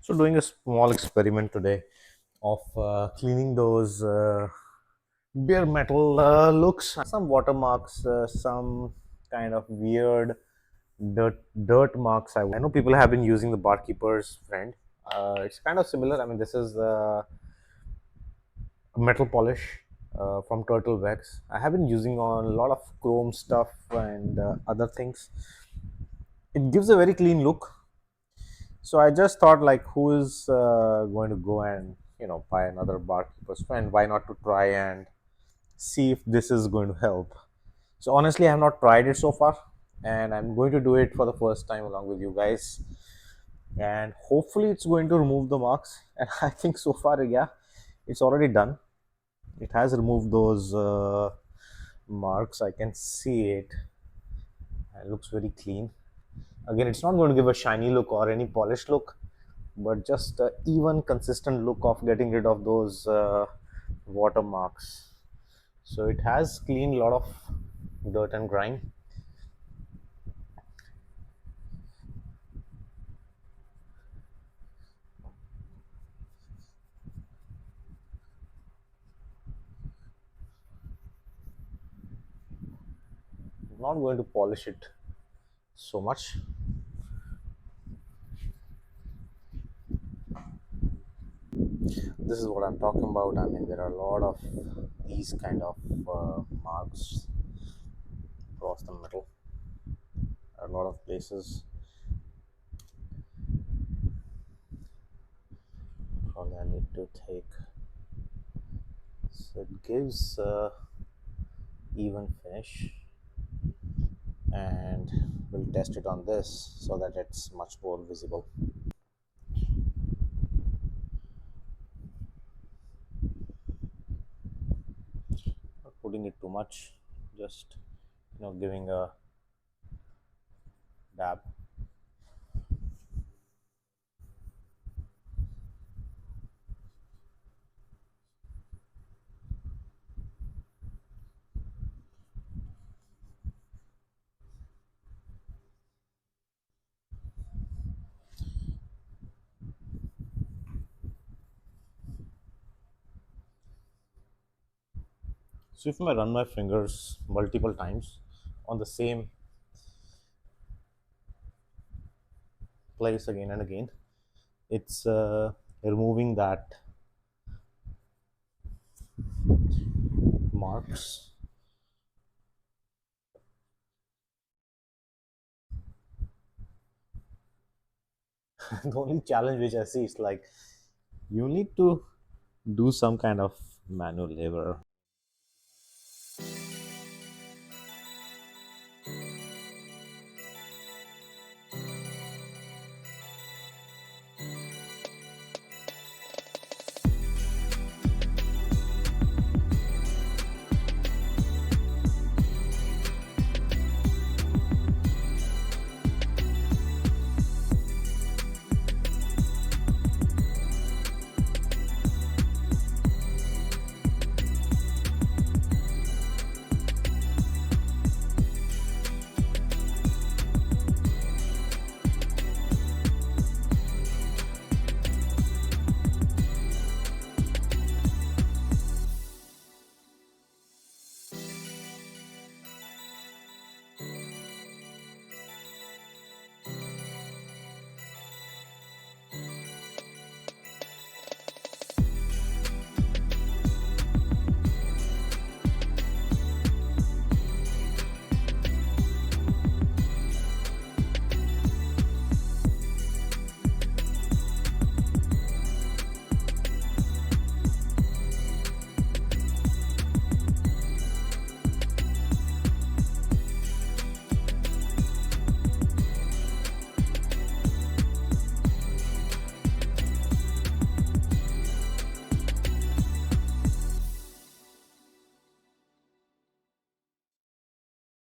So, doing a small experiment today of cleaning those bare metal looks, some watermarks, some kind of weird dirt marks. I know people have been using the barkeeper's friend. It's kind of similar. I mean, this is metal polish from turtle wax. I have been using on a lot of chrome stuff and other things. It gives a very clean look. So I just thought, like, who is going to go and buy another barkeeper's friend? Why not to try and see if this is going to help? So honestly, I have not tried it so far, and I'm going to do it for the first time along with you guys. And hopefully, it's going to remove the marks. And I think so far, yeah, it's already done. It has removed those marks. I can see it. It looks very clean. Again, it's not going to give a shiny look or any polished look, but just a even consistent look of getting rid of those watermarks. So it has cleaned a lot of dirt and grime. I'm not going to polish it so much. This is what I'm talking about. I mean, there are a lot of these kind of marks across the metal. A lot of places. Probably I need to take. So it gives even finish, and we'll test it on this so that it's much more visible. Not putting it too much, just giving a dab. So if I run my fingers multiple times on the same place again and again, it's removing that marks. The only challenge which I see is like you need to do some kind of manual labor.